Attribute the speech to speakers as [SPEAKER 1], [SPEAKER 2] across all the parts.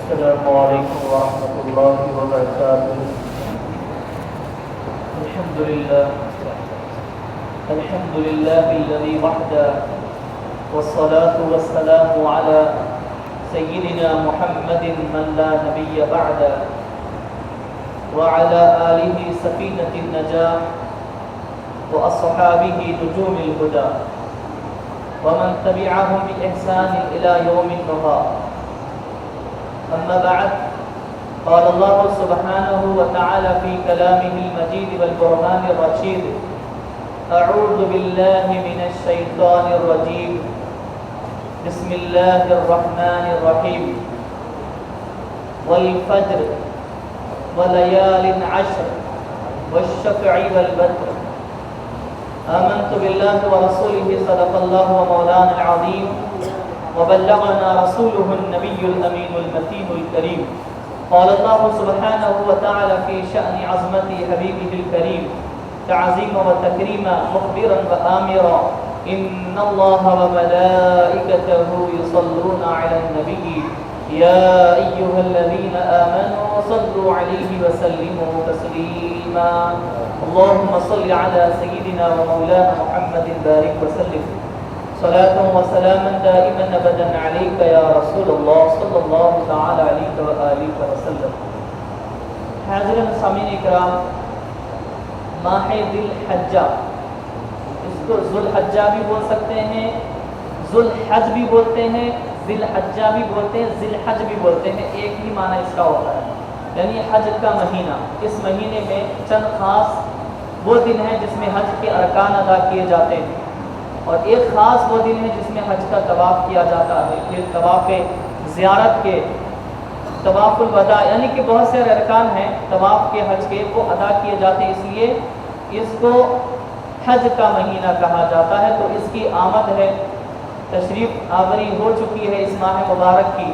[SPEAKER 1] السلام عليكم ورحمة الله وبركاته. الحمد لله الذي وحده، والصلاة والسلام على سيدنا محمد من لا نبي بعده، وعلى آله سفينة النجاة، وأصحابه نجوم الهدى، ومن تبعهم بإحسان إلى يوم النهار. أما بعد، قال الله سبحانه وتعالى في كلامه المجيد والبرهان الرشيد: أعوذ بالله من الشيطان الرجيم، بسم الله الرحمن الرحيم، والفجر وليال عشر والشفع والوتر. آمنت بالله ورسوله، صدق الله ومولانا العظيم، وبلغنا رسوله النبي الأمين المتين الكريم. قال الله سبحانه وتعالى في شأن عظمة حبيبه الكريم تعظيما وتكريما مخبرا وآمرا: إن الله وملائكته يصلون على النبي يا أيها الذين آمنوا صلوا عليه وسلموا تسليما. اللهم صل على سيدنا ومولانا محمد بارك وسلم صلاة وسلاما دائما أبدا عليك يا رسول الله صلی اللہ تعالی علیہ وآلہ وسلم. حاضرین سامعین اکرام، ماہ ذی الحجہ، اس کو ذو الحجہ بھی بول سکتے ہیں، ذو الحج بھی بولتے ہیں، ذی الحجہ بھی بولتے ہیں، ذی الحج بھی بولتے ہیں، ایک ہی معنی اس کا ہوتا ہے، یعنی حج کا مہینہ. اس مہینے میں چند خاص وہ دن ہیں جس میں حج کے ارکان ادا کیے جاتے ہیں، اور ایک خاص وہ دن ہے جس میں حج کا طواف کیا جاتا ہے. پھر طواف زیارت کے، طواف الوداع، یعنی کہ بہت سے ارکان ہیں طواف کے، حج کے، وہ ادا کیے جاتے ہیں، اس لیے اس کو حج کا مہینہ کہا جاتا ہے. تو اس کی آمد ہے، تشریف آوری ہو چکی ہے اس ماہ مبارک کی.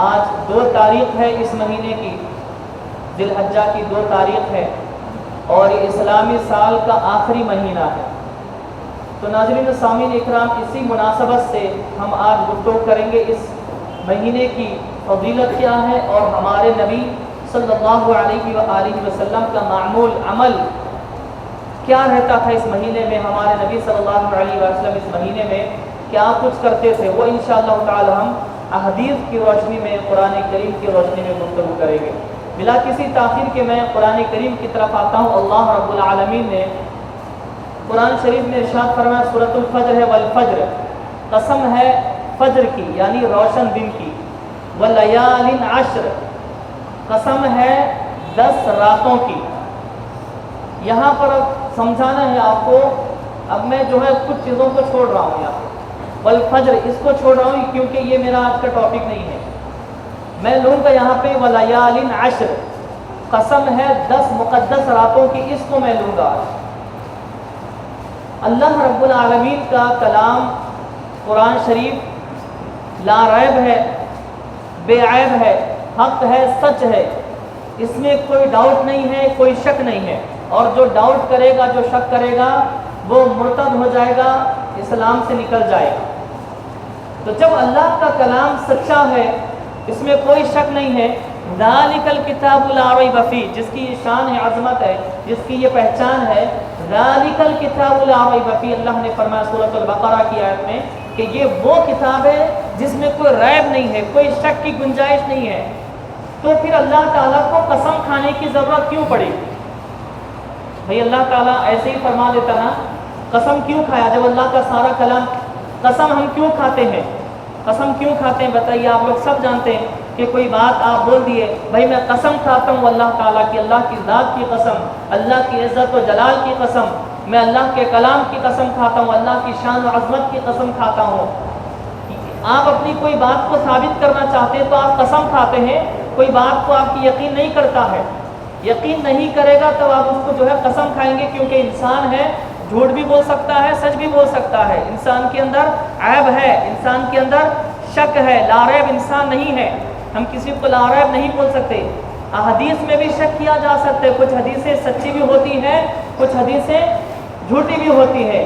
[SPEAKER 1] آج 2 تاریخ ہے اس مہینے کی، ذی الحجہ کی 2 تاریخ ہے، اور یہ اسلامی سال کا آخری مہینہ ہے. تو ناظرین سامعین اکرام، اسی مناسبت سے ہم آج گفتگو کریں گے اس مہینے کی فضیلت کیا ہے، اور ہمارے نبی صلی اللہ علیہ وآلہ وسلم کا معمول عمل کیا رہتا تھا اس مہینے میں. ہمارے نبی صلی اللہ علیہ وسلم اس مہینے میں کیا کچھ کرتے تھے، وہ انشاءاللہ تعالی ہم احادیث کی روشنی میں، قرآن کریم کی روشنی میں گفتگو کریں گے. بلا کسی تاخیر کے میں قرآن کریم کی طرف آتا ہوں. اللہ رب العالمین نے قرآن شریف میں ارشاد فرمایا، سورۃ الفجر ہے، والفجر، قسم ہے فجر کی یعنی روشن دن کی، ولیال عشر، قسم ہے 10 راتوں کی. یہاں پر اب سمجھانا ہے آپ کو. اب میں جو ہے کچھ چیزوں کو چھوڑ رہا ہوں یہاں پہ، والفجر اس کو چھوڑ رہا ہوں کیونکہ یہ میرا آج کا ٹاپک نہیں ہے. میں لوں گا یہاں پہ ولیال عشر، قسم ہے 10 مقدس راتوں کی، اس کو میں لوں گا. اللہ رب العالمین کا کلام قرآن شریف لا ریب ہے، بے عیب ہے، حق ہے، سچ ہے، اس میں کوئی ڈاؤٹ نہیں ہے، کوئی شک نہیں ہے. اور جو ڈاؤٹ کرے گا، جو شک کرے گا، وہ مرتد ہو جائے گا، اسلام سے نکل جائے گا. تو جب اللہ کا کلام سچا ہے، اس میں کوئی شک نہیں ہے، ذالک الکتاب لا ریب فیہ، جس کی شان ہے، عظمت ہے، جس کی یہ پہچان ہے، ذالک الکتاب لا ریب فیہ. اللہ نے فرمایا سورۃ البقرہ کی آیت میں کہ یہ وہ کتاب ہے جس میں کوئی ریب نہیں ہے، کوئی شک کی گنجائش نہیں ہے. تو پھر اللہ تعالیٰ کو قسم کھانے کی ضرورت کیوں پڑی؟ بھئی اللہ تعالیٰ ایسے ہی فرما دیتا نا، قسم کیوں کھایا جب اللہ کا سارا کلام. قسم ہم کیوں کھاتے ہیں؟ قسم کیوں کھاتے ہیں بتائیے. آپ لوگ سب جانتے ہیں کہ کوئی بات آپ بول دیے، بھائی میں قسم کھاتا ہوں اللہ تعالیٰ کی، اللہ کی ذات کی قسم، اللہ کی عزت و جلال کی قسم، میں اللہ کے کلام کی قسم کھاتا ہوں، اللہ کی شان و عظمت کی قسم کھاتا ہوں. آپ اپنی کوئی بات کو ثابت کرنا چاہتے ہیں تو آپ قسم کھاتے ہیں. کوئی بات کو آپ کی یقین نہیں کرتا ہے، یقین نہیں کرے گا تو آپ اس کو جو ہے قسم کھائیں گے، کیونکہ انسان ہے، جھوٹ بھی بول سکتا ہے، سچ بھی بول سکتا ہے. انسان کے اندر عیب ہے، انسان کے اندر شک ہے، لا ریب انسان نہیں ہے. ہم کسی کو لا ریب نہیں بول سکتے. احادیث میں بھی شک کیا جا سکتا ہے، کچھ حدیثیں سچی بھی ہوتی ہیں، کچھ حدیثیں جھوٹی بھی ہوتی ہے.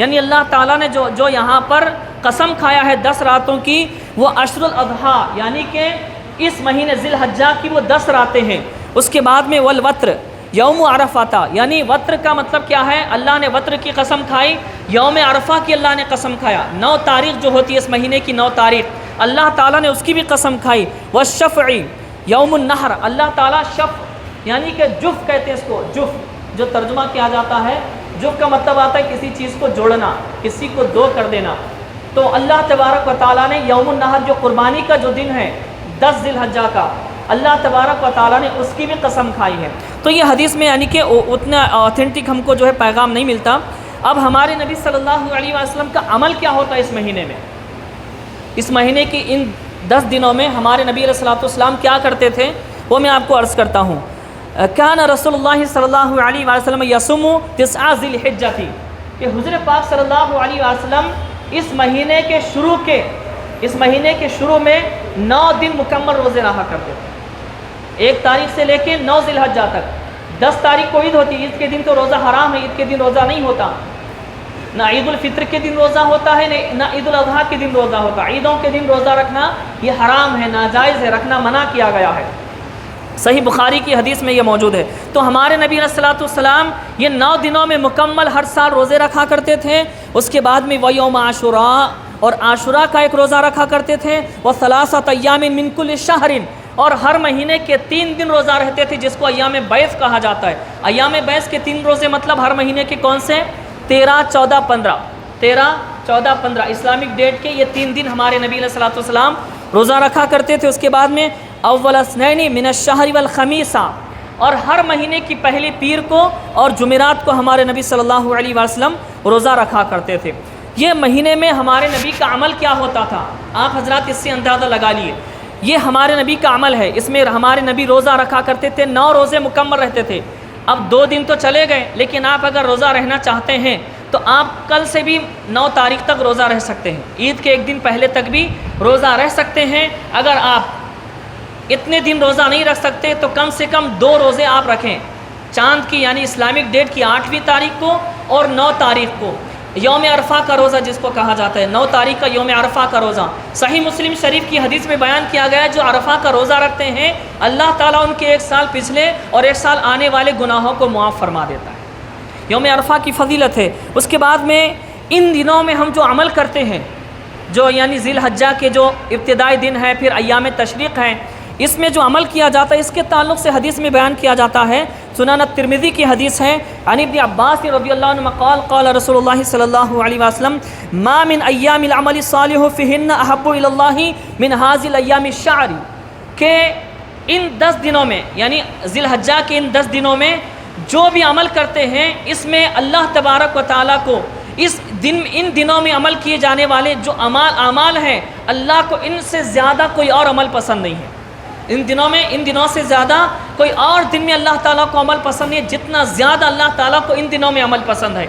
[SPEAKER 2] یعنی اللہ تعالیٰ نے جو یہاں پر قسم کھایا ہے 10 راتوں کی، وہ عشر الاضحیٰ یعنی کہ اس مہینے ذی الحجہ کی وہ 10 راتیں ہیں۔ اس کے بعد میں والوتر یوم عرفہ، یعنی وتر کا مطلب کیا ہے؟ اللہ نے وتر کی قسم کھائی، یوم عرفہ کی اللہ نے قسم کھایا، 9 تاریخ جو ہوتی ہے اس مہینے کی 9 تاریخ اللہ تعالیٰ نے اس کی بھی قسم کھائی۔ والشفع یوم النحر، اللہ تعالیٰ شفع یعنی کہ جف کہتے ہیں اس کو، جف جو ترجمہ کیا جاتا ہے، جف کا مطلب آتا ہے کسی چیز کو جوڑنا، کسی کو دو کر دینا۔ تو اللہ تبارک و تعالیٰ نے یوم النحر جو قربانی کا جو دن ہے 10 ذی الحجہ کا، اللہ تبارک و تعالیٰ نے اس کی بھی قسم کھائی ہے۔ تو یہ حدیث میں یعنی کہ اتنا آتھینٹک ہم کو جو ہے پیغام نہیں ملتا۔ اب ہمارے نبی صلی اللہ علیہ وسلم کا عمل کیا ہوتا ہے اس مہینے میں؟ اس مہینے کی ان 10 دنوں میں ہمارے نبی علیہ الصلوۃ والسلام کیا کرتے تھے وہ میں آپ کو عرض کرتا ہوں۔ کان رسول اللہ صلی اللہ علیہ وسلم یصوم 9 ذی الحجہ تھی کہ حضور پاک صلی اللہ علیہ وسلم اس مہینے کے شروع میں 9 دن مکمل روزے رہا کرتے تھے، 1 تاریخ سے لے کے 9 ذی الحجہ تک۔ 10 تاریخ کو عید ہوتی ہے، عید کے دن تو روزہ حرام ہے، عید کے دن روزہ نہیں ہوتا، نہ عید الفطر کے دن روزہ ہوتا ہے نہ عید الاضحیٰ کے دن روزہ ہوتا۔ عیدوں کے دن روزہ رکھنا یہ حرام ہے، ناجائز ہے، رکھنا منع کیا گیا ہے، صحیح بخاری کی حدیث میں یہ موجود ہے۔ تو ہمارے نبی علیہ الصلوۃ والسلام یہ 9 دنوں میں مکمل ہر سال روزے رکھا کرتے تھے۔ اس کے بعد میں ویوم عاشوراء، اور عاشوراء کا ایک روزہ رکھا کرتے تھے، وثلاثۃ ایام من کل شہر، اور ہر مہینے کے 3 دن روزہ رہتے تھے جس کو ایام بیض کہا جاتا ہے۔ ایام بیض کے 3 روزے مطلب ہر مہینے کے کون سے؟ 13، 14، 15، 13، 14، 15 اسلامک ڈیٹ کے یہ 3 دن ہمارے نبی علیہ الصلوۃ والسلام روزہ رکھا کرتے تھے۔ اس کے بعد میں اول اثنین من الشہر والخمیس، اور ہر مہینے کی پہلی پیر کو اور جمعرات کو ہمارے نبی صلی اللہ علیہ وسلم روزہ رکھا کرتے تھے۔ یہ مہینے میں ہمارے نبی کا عمل کیا ہوتا تھا آپ حضرات اس سے اندازہ لگا لیے۔ یہ ہمارے نبی کا عمل ہے، اس میں ہمارے نبی روزہ رکھا کرتے تھے، 9 روزے مکمل رہتے تھے۔ اب 2 دن تو چلے گئے، لیکن آپ اگر روزہ رہنا چاہتے ہیں تو آپ کل سے بھی 9 تاریخ تک روزہ رہ سکتے ہیں، عید کے 1 دن پہلے تک بھی روزہ رہ سکتے ہیں۔ اگر آپ اتنے دن روزہ نہیں رکھ سکتے تو کم سے کم 2 روزے آپ رکھیں، چاند کی یعنی اسلامک ڈیٹ کی 8ویں تاریخ کو اور 9 تاریخ کو، یوم عرفہ کا روزہ جس کو کہا جاتا ہے، 9 تاریخ کا یوم عرفہ کا روزہ۔ صحیح مسلم شریف کی حدیث میں بیان کیا گیا ہے جو عرفہ کا روزہ رکھتے ہیں اللہ تعالیٰ ان کے 1 سال پچھلے اور 1 سال آنے والے گناہوں کو معاف فرما دیتا ہے۔ یوم عرفہ کی فضیلت ہے۔ اس کے بعد میں ان دنوں میں ہم جو عمل کرتے ہیں، جو یعنی ذی الحجہ کے جو ابتدائی دن ہے، پھر ایام تشریق ہیں، اس میں جو عمل کیا جاتا ہے اس کے تعلق سے حدیث میں بیان کیا جاتا ہے۔ سنن الترمذی کی حدیث ہے، عن ابن عباس رضی اللہ عنہ قال قال رسول اللہ صلی اللہ علیہ وسلم ما من ایام العمل الصالح فیہن احب الی اللہ من هذه الايام الشعر، کہ ان 10 دنوں میں یعنی ذی الحجہ کے ان 10 دنوں میں جو بھی عمل کرتے ہیں اس میں اللہ تبارک و تعالیٰ کو ان دنوں میں عمل کیے جانے والے جو اعمال ہیں اللہ کو ان سے زیادہ کوئی اور عمل پسند نہیں ہے۔ ان دنوں سے زیادہ کوئی اور دن میں اللہ تعالیٰ کو عمل پسند نہیں، جتنا زیادہ اللہ تعالیٰ کو ان دنوں میں عمل پسند ہے۔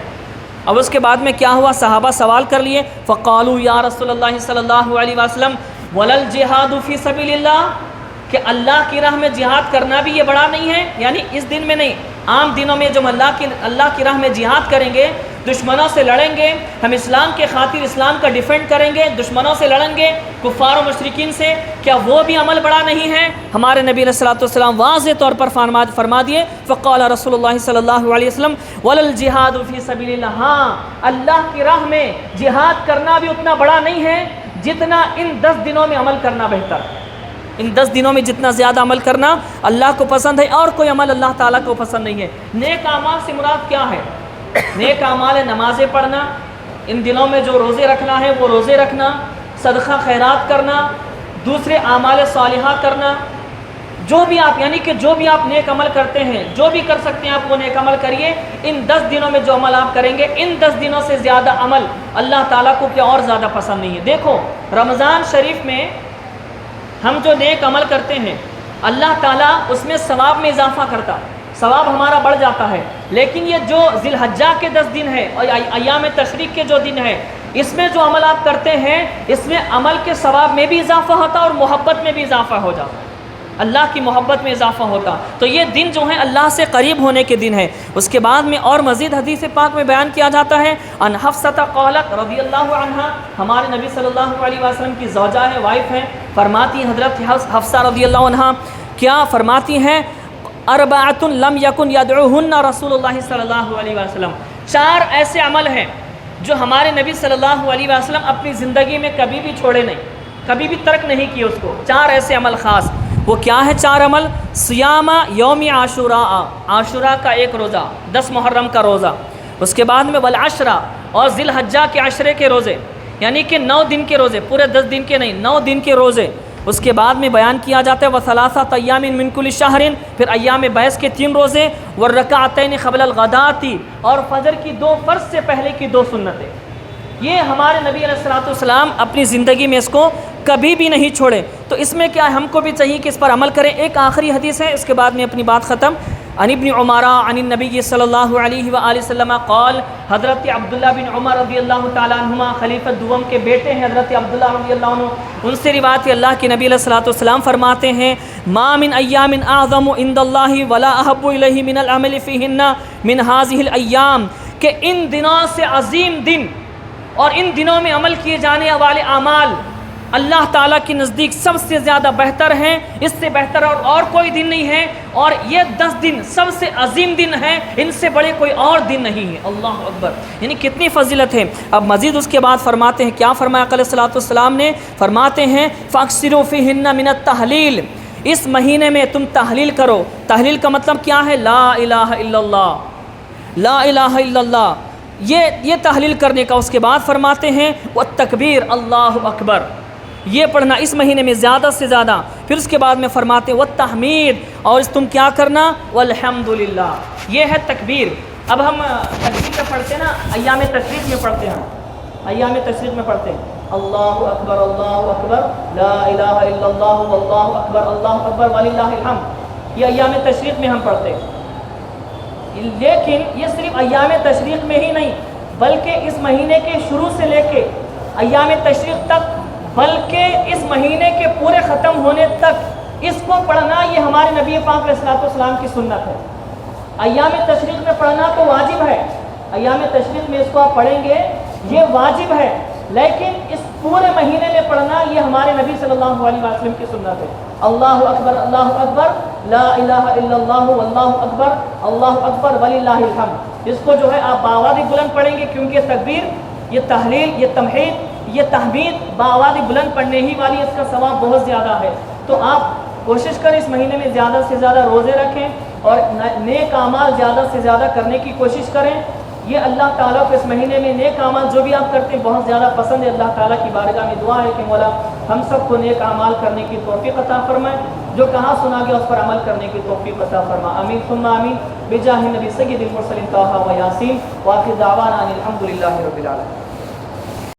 [SPEAKER 2] اب اس کے بعد میں کیا ہوا، صحابہ سوال کر لیے، فقالوا یا رسول اللہ صلی اللہ علیہ وسلم ولل جہاد فی سبیل اللہ، کہ اللہ کی راہ میں جہاد کرنا بھی یہ بڑا نہیں ہے؟ یعنی اس دن میں نہیں، عام دنوں میں جب اللہ کی راہ میں جہاد کریں گے، دشمنوں سے لڑیں گے، ہم اسلام کے خاطر اسلام کا ڈیفینڈ کریں گے، دشمنوں سے لڑیں گے، کفار و مشرکین سے، کیا وہ بھی عمل بڑا نہیں ہے؟ ہمارے نبی علیہ الصلوۃ والسلام واضح طور پر فرما دیے، فقال رسول اللہ صلی اللہ علیہ وسلم وللجہاد فی سبیل اللہ، ہاں اللہ کی راہ میں جہاد کرنا بھی اتنا بڑا نہیں ہے جتنا ان 10 دنوں میں عمل کرنا بہتر ہے۔ ان 10 دنوں میں جتنا زیادہ عمل کرنا اللہ کو پسند ہے، اور کوئی عمل اللہ تعالیٰ کو پسند نہیں ہے۔ نیک اعمال سے مراد کیا ہے؟ نیک اعمال ہے نمازیں پڑھنا، ان دنوں میں جو روزے رکھنا ہے وہ روزے رکھنا، صدقہ خیرات کرنا، دوسرے اعمال صالحہ کرنا، جو بھی آپ نیک عمل کرتے ہیں، جو بھی کر سکتے ہیں آپ وہ نیک عمل کریے۔ ان 10 دنوں میں جو عمل آپ کریں گے، ان 10 دنوں سے زیادہ عمل اللہ تعالیٰ کو کیا اور زیادہ پسند نہیں ہے۔ دیکھو رمضان شریف میں ہم جو نیک عمل کرتے ہیں اللہ تعالیٰ اس میں ثواب میں اضافہ کرتا ہے، ثواب ہمارا بڑھ جاتا ہے، لیکن یہ جو ذی الحجہ کے 10 دن ہے اور ایام تشریق کے جو دن ہے، اس میں جو عمل آپ کرتے ہیں اس میں عمل کے ثواب میں بھی اضافہ ہوتا ہے اور محبت میں بھی اضافہ ہو جاتا ہے۔ اللہ کی محبت میں اضافہ ہوتا. تو یہ دن جو ہے اللہ سے قریب ہونے کے دن ہے. اس کے بعد میں اور مزید حدیث پاک میں بیان کیا جاتا ہے ان حفصہ قالت رضی اللہ عنہا، ہمارے نبی صلی اللہ علیہ وسلم کی زوجہ ہے، وائف ہیں، فرماتی حضرت حفصہ رضی اللہ عنہا کیا فرماتی ہیں، اربعۃ لم یکن یدعوہن رسول اللہ صلی اللہ علیہ وسلم، 4 ایسے عمل ہیں جو ہمارے نبی صلی اللہ علیہ وسلم اپنی زندگی میں کبھی بھی چھوڑے نہیں، کبھی بھی ترک نہیں کیے اس کو. 4 ایسے عمل خاص. وہ کیا ہے 4 عمل؟ صیام یوم عاشوراء، عاشوراء کا ایک روزہ، 10 محرم کا روزہ. اس کے بعد میں والعشرہ، اور ذی الحجہ کے عشرے کے روزے، یعنی کہ 9 دن کے روزے، پورے 10 دن کے نہیں، 9 دن کے روزے. اس کے بعد میں بیان کیا جاتا ہے وثلاثۃ ایام من کل شہر، پھر ایام بیس کے 3 روزے، والرکعتین قبل الغداۃ، اور فجر کی 2 فرض سے پہلے کی 2 سنتیں. یہ ہمارے نبی علیہ الصلوۃ والسلام اپنی زندگی میں اس کو کبھی بھی نہیں چھوڑے. تو اس میں کیا ہم کو بھی چاہیے کہ اس پر عمل کریں. ایک آخری حدیث ہے، اس کے بعد میں اپنی بات ختم. عن ابن عمر عن النبی صلی اللہ علیہ وآلہ وسلم قال، حضرت عبداللہ بن عمر رضی اللہ تعالیٰ عنہما خلیفہ دوم کے بیٹے ہیں حضرت عبداللہ رضی اللہ عنہ، ان سے روایت ہے اللہ کے نبی علیہ الصلوۃ والسلام فرماتے ہیں ما من ایام اعظم عند اللہ ولا احب الیہ من العمل فیہن من هذه الایام، کہ ان دنوں سے عظیم دن اور ان دنوں میں عمل کیے جانے والے اعمال اللہ تعالیٰ کے نزدیک سب سے زیادہ بہتر ہیں، اس سے بہتر اور کوئی دن نہیں ہے، اور یہ 10 دن سب سے عظیم دن ہے، ان سے بڑے کوئی اور دن نہیں ہے. اللہ اکبر، یعنی کتنی فضیلت ہے. اب مزید اس کے بعد فرماتے ہیں، کیا فرمایا علیہ الصلوۃ والسلام نے؟ فرماتے ہیں فاکثروا فیہن من التحلیل، اس مہینے میں تم تحلیل کرو. تحلیل کا مطلب کیا ہے؟ لا الہ الا اللہ، لا الہ الا اللہ، یہ تحلیل کرنے کا. اس کے بعد فرماتے ہیں والتکبیر، اللہ اکبر، یہ پڑھنا اس مہینے میں زیادہ سے زیادہ. پھر اس کے بعد میں فرماتے ہیں والتحمید، اور اس تم کیا کرنا؟ والحمدللہ، یہ ہے تکبیر. اب ہم تکبیر میں پڑھتے ہیں نا، ایام تشریق میں پڑھتے ہیں، ایام تشریق میں پڑھتے ہیں اللہ اکبر لا الہ الا اللہ واللہ اکبر وللہ الحمد، یہ ایام تشریق میں ہم پڑھتے ہیں. لیکن یہ صرف ایام تشریق میں ہی نہیں، بلکہ اس مہینے کے شروع سے لے کے ایام تشریق تک، بلکہ اس مہینے کے پورے ختم ہونے تک اس کو پڑھنا یہ ہمارے نبی پاک علیہ الصلوۃ والسلام کی سنت ہے. ایام تشریق میں پڑھنا تو واجب ہے، ایام تشریق میں اس کو آپ پڑھیں گے یہ واجب ہے، لیکن اس پورے مہینے میں پڑھنا یہ ہمارے نبی صلی اللہ علیہ وسلم کی سنت ہے. اللہ اکبر لا الہ الا اللہ واللہ اکبر وللہ الحمد. اس کو جو ہے آپ باآواز بلند پڑھیں گے، کیونکہ تکبیر، یہ تحلیل، یہ تمہید، یہ تحمید باآواز بلند پڑھنے ہی والی، اس کا ثواب بہت زیادہ ہے. تو آپ کوشش کریں اس مہینے میں زیادہ سے زیادہ روزے رکھیں اور نیک اعمال زیادہ سے زیادہ کرنے کی کوشش کریں. یہ اللہ تعالیٰ کو اس مہینے میں نیک اعمال جو بھی آپ کرتے ہیں بہت زیادہ پسند ہے. اللہ تعالیٰ کی بارگاہ میں دعا ہے کہ مولا ہم سب کو نیک اعمال کرنے کی توفیق عطا فرمائے، جو کہاں سنا گیا اس پر عمل کرنے کی توفیق عطا فرما. آمین ثم آمین بجاہ نبی سید المرسلین طٰہٰ و یاسین. وآخر دعوانا ان الحمد للہ رب العالمین.